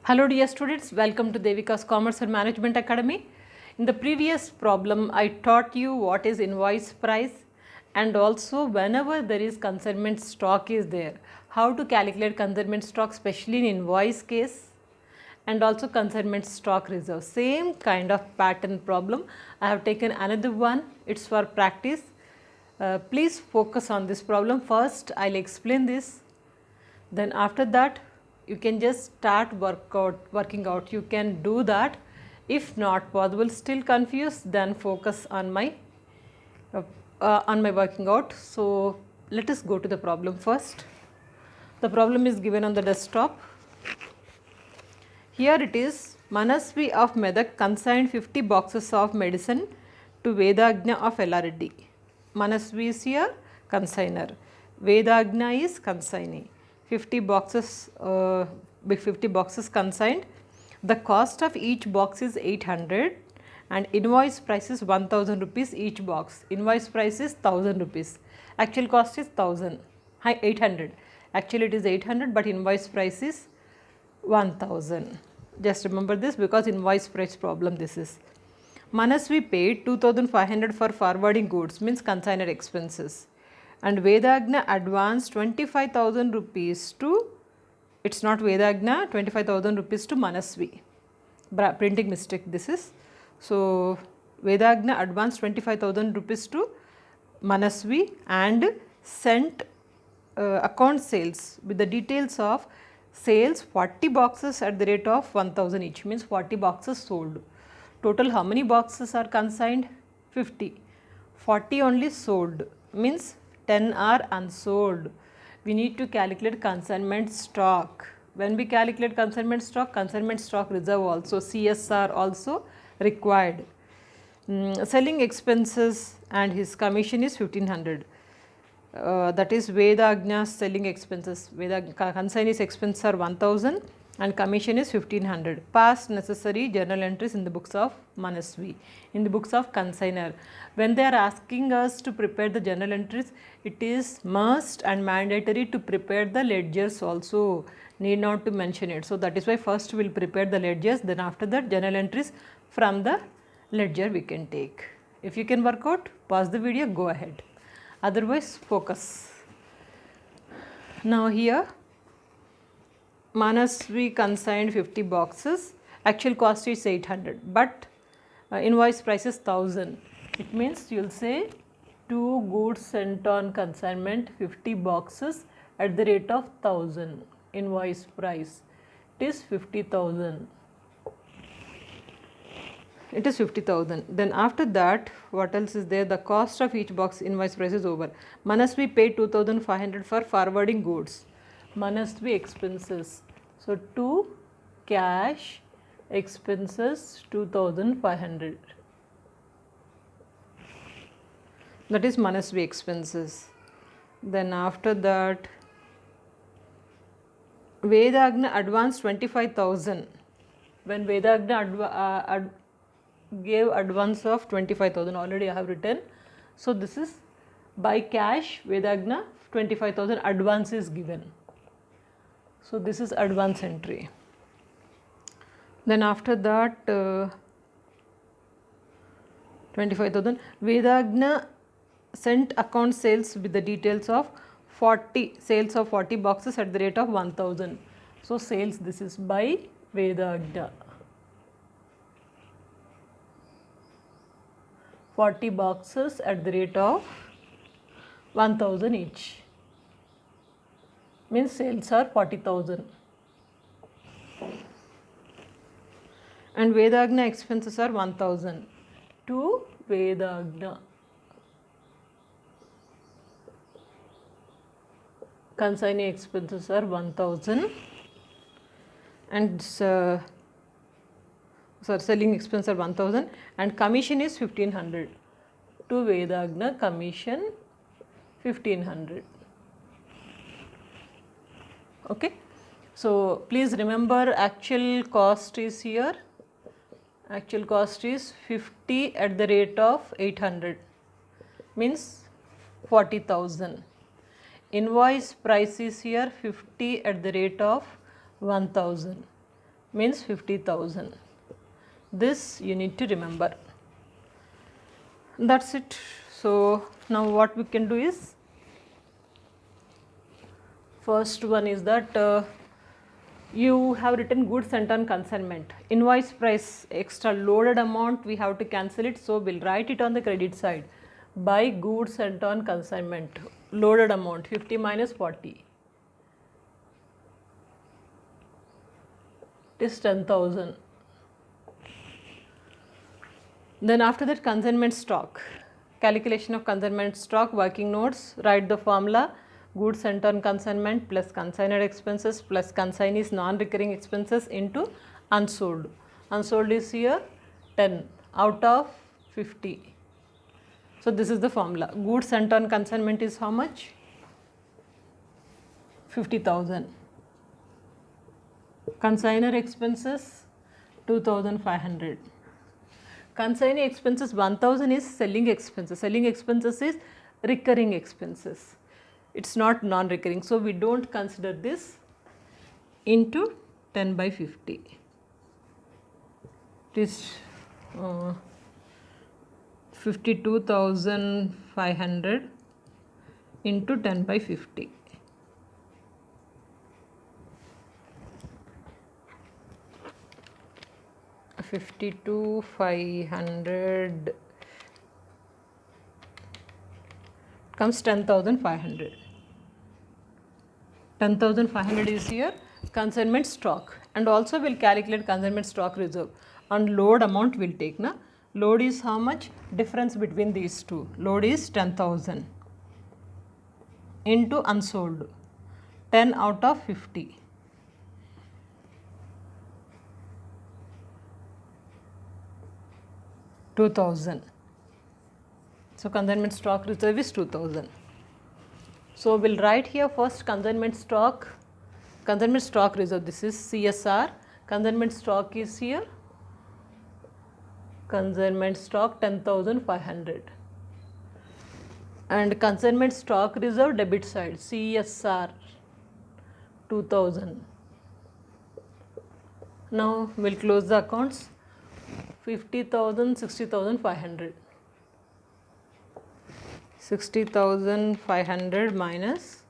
Hello dear students, welcome to Devika's Commerce and Management Academy. In the previous problem, I taught you what is invoice price and also whenever there is consignment stock is there, how to calculate consignment stock, especially in invoice case, and also consignment stock reserve. Same kind of pattern problem. I have taken another one, it's for practice. Please focus on this problem. First, I'll explain this. Then after that, you can just start working out. You can do that. If not possible, still confused, then focus on my working out. So let us go to the problem first. The problem is given on the desktop. Here it is, Manasvi of Medak consigned 50 boxes of medicine to Vedagna of LRD. Manasvi is here, consigner. Vedagna is consignee. 50 boxes consigned. The cost of each box is 800 and invoice price is 1000 rupees each box. Invoice price is 1000 rupees. Actual cost is 800. Actually it is 800 but invoice price is 1000. Just remember this because invoice price problem this is. Manasvi paid 2500 for forwarding goods, means consignor expenses, and Vedagna advanced 25,000 rupees to, it's not Vedagna, 25,000 rupees to Manasvi. Printing mistake this is. So Vedagna advanced 25,000 rupees to Manasvi and sent account sales with the details of sales 40 boxes at the rate of 1000 each, means 40 boxes sold. Total how many boxes are consigned? 50. 40 only sold, means 10 are unsold. We need to calculate consignment stock. When we calculate consignment stock reserve also, CSR also required. Selling expenses and his commission is 1500. That is Vedagna's selling expenses. Consignee's expenses are 1000 and commission is 1500. Past necessary journal entries in the books of Manasvi, in the books of consignor. When they are asking us to prepare the journal entries, it is must and mandatory to prepare the ledgers also. Need not to mention it. So that is why first we will prepare the ledgers, then after that journal entries from the ledger we can take. If you can work out, pause the video, go ahead. Otherwise focus. Now here Manasvi consigned 50 boxes, actual cost is 800 but invoice price is 1000. It means you will say 2 goods sent on consignment 50 boxes at the rate of 1000. Invoice price, it is 50,000. It is 50,000. Then after that, what else is there? The cost of each box, invoice price is over. Manasvi paid 2500 for forwarding goods. Manasvi expenses. So 2 cash expenses 2500. That is Manasvi expenses. Then after that, Vedagna advanced 25,000. When Vedagna gave advance of 25,000, already I have written. So this is by cash, Vedagna 25,000 advance is given. So this is advance entry. Then after that 25,000, Vedagna sent account sales with the details of 40 sales of 40 boxes at the rate of 1000. So sales, this is by Vedagna. 40 boxes at the rate of 1000 each, means sales are 40,000 and Vedagna expenses are 1000 to Vedagna. Consignee expenses are 1000 and selling expense are 1000 and commission is 1500. To Vedagna commission 1500. Okay. So please remember actual cost is here. Actual cost is 50 at the rate of 800, means 40,000. Invoice price is here 50 at the rate of 1000. means 50,000. This you need to remember. That's it. So now what we can do is, first one is that you have written goods sent on consignment. Invoice price extra loaded amount we have to cancel it, so we'll write it on the credit side. Buy goods sent on consignment, loaded amount 50 minus 40. It is 10,000. Then after that, consignment stock. Calculation of consignment stock, working notes, write the formula: goods sent on consignment plus consigned expenses plus consignee's non-recurring expenses into unsold. Unsold is here 10 out of 50. So this is the formula. Goods sent on consignment is how much? 50,000. Consignor expenses 2,500. Consignee expenses 1,000 is selling expenses. Selling expenses is recurring expenses. It's not non-recurring. So we don't consider this into 10 by 50. It is 52,500 into 10 by 50. 52,500 comes 10,500. 10,500 is here consignment stock, and also we'll calculate consignment stock reserve. And load amount we'll take na. Load is how much? Difference between these two. Load is 10,000 into unsold, 10 out of 50. 2,000. So consignment stock reserve is 2,000. So we'll write here first consignment stock reserve. This is CSR. Consignment stock is here. Consignment stock 10,500. And consignment stock reserve debit side CSR 2,000. Now we'll close the accounts. 50,000, 60,500. 60,500 minus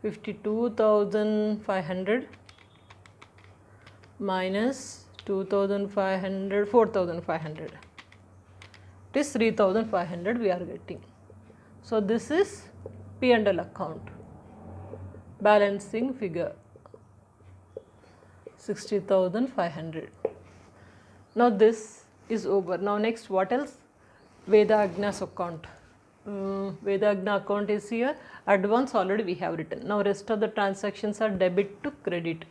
52,500 minus 2,500, 4,500. It is 3,500 we are getting. So this is P&L account. Balancing figure 60,500. Now this is over. Now next, what else? Vedagna's account. Vedagna account is here. Advance already we have written. Now rest of the transactions are debit to credit.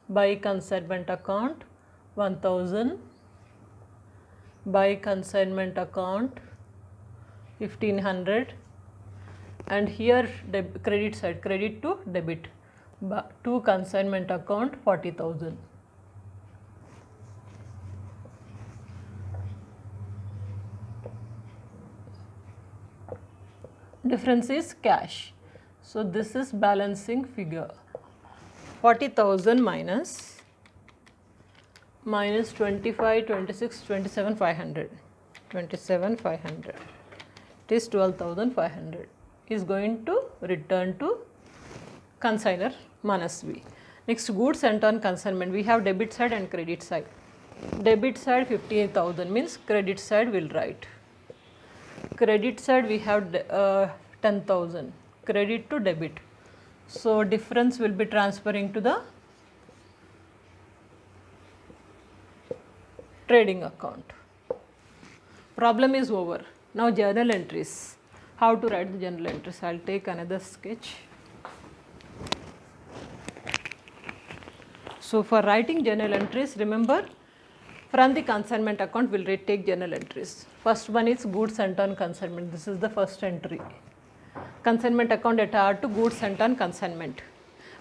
Buy consignment account 1,000. Buy consignment account 1,500. And here credit side, credit to debit. To consignment account 40,000. Difference is cash. So this is balancing figure. 40,000 minus 25, 26, 27, 500. 27, 500. It is 12,500. Is going to return to consignor Manasvi. Next, goods sent on consignment. We have debit side and credit side. Debit side 58,000 means credit side will write. Credit side we have 10,000, credit to debit. So difference will be transferring to the trading account. Problem is over. Now journal entries. How to write the journal entries? I'll take another sketch. So for writing journal entries, remember, from the consignment account we'll take journal entries. First one is goods sent on consignment. This is the first entry. Consignment account attached to goods sent on consignment.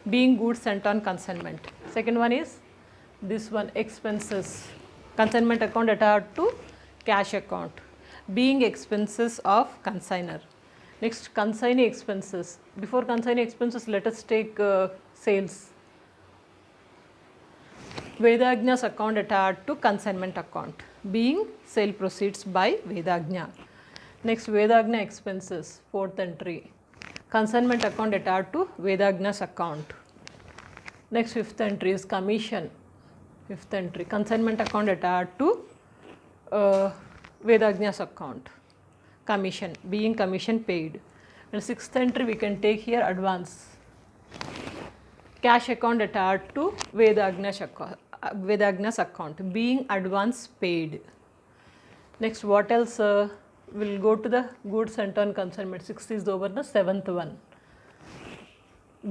Being goods sent on consignment. Second one is this one, expenses. Consignment account attached to cash account. Being expenses of consignor. Next, consignee expenses. Before consignee expenses, let us take sales. Vedagna's account attached to consignment account, being sale proceeds by Vedagna. Next, Vedagna expenses, fourth entry. Consignment account attached to Vedagna's account. Next, fifth entry is commission. Fifth entry, consignment account attached to Vedagna's account. Commission, being commission paid. And sixth entry we can take here advance. Cash account attached to Vedagna's account, being advance paid. Next, what else? We'll go to the goods and on consignment. Sixth is over, the seventh one.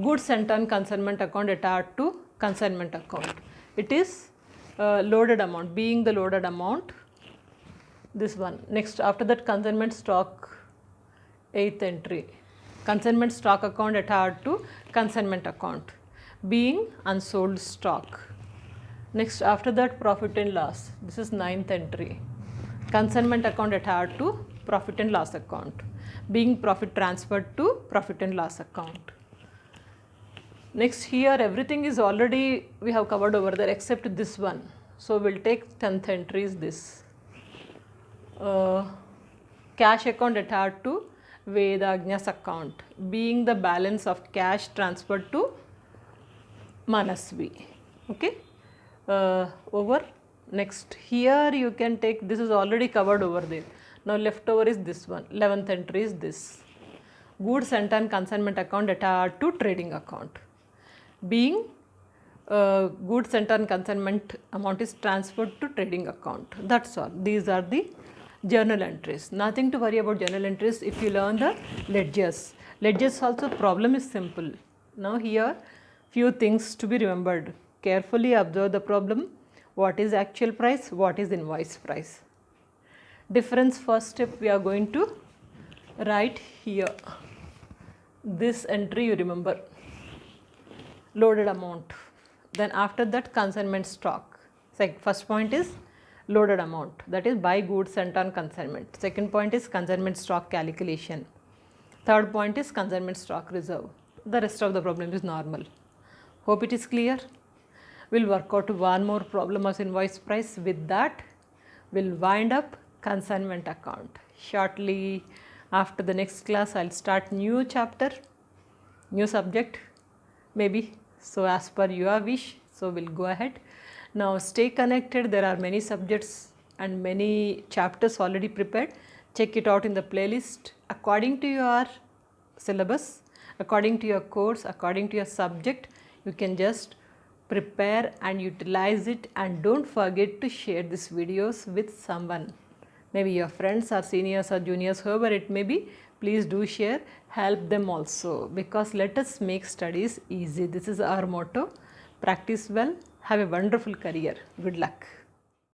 Goods and on consignment account attached to consignment account. It is loaded amount, being the loaded amount. This one. Next, after that, consignment stock, eighth entry. Consignment stock account attached to consignment account, being unsold stock. Next, after that, profit and loss. This is ninth entry. Consignment account attached to profit and loss account, being profit transferred to profit and loss account. Next, here everything is already we have covered over there except this one. So, we will take 10th entry is this. Cash account attached to Vedagna's account, being the balance of cash transferred to Manasvi. Okay. Over. Next, here you can take, this is already covered over there. Now, leftover is this one. 11th entry is this. Goods sent on consignment account attached to trading account, being goods sent on consignment amount is transferred to trading account. That's all. These are the journal entries. Nothing to worry about journal entries if you learn the ledgers. Ledgers also problem is simple. Now here few things to be remembered. Carefully observe the problem. What is actual price? What is invoice price? Difference first step we are going to write here. This entry you remember. Loaded amount. Then after that consignment stock. First point is loaded amount, that is buy goods sent on consignment. Second point is consignment stock calculation. Third point is consignment stock reserve. The rest of the problem is normal. Hope it is clear. We'll work out one more problem as invoice price. With that, we'll wind up consignment account. Shortly after the next class, I'll start new chapter, new subject, maybe. So as per your wish, so we'll go ahead. Now stay connected. There are many subjects and many chapters already prepared. Check it out in the playlist according to your syllabus, according to your course, according to your subject. You can just prepare and utilize it, and don't forget to share these videos with someone. Maybe your friends or seniors or juniors, whoever it may be, please do share, help them also, because let us make studies easy. This is our motto. Practice well, have a wonderful career. Good luck.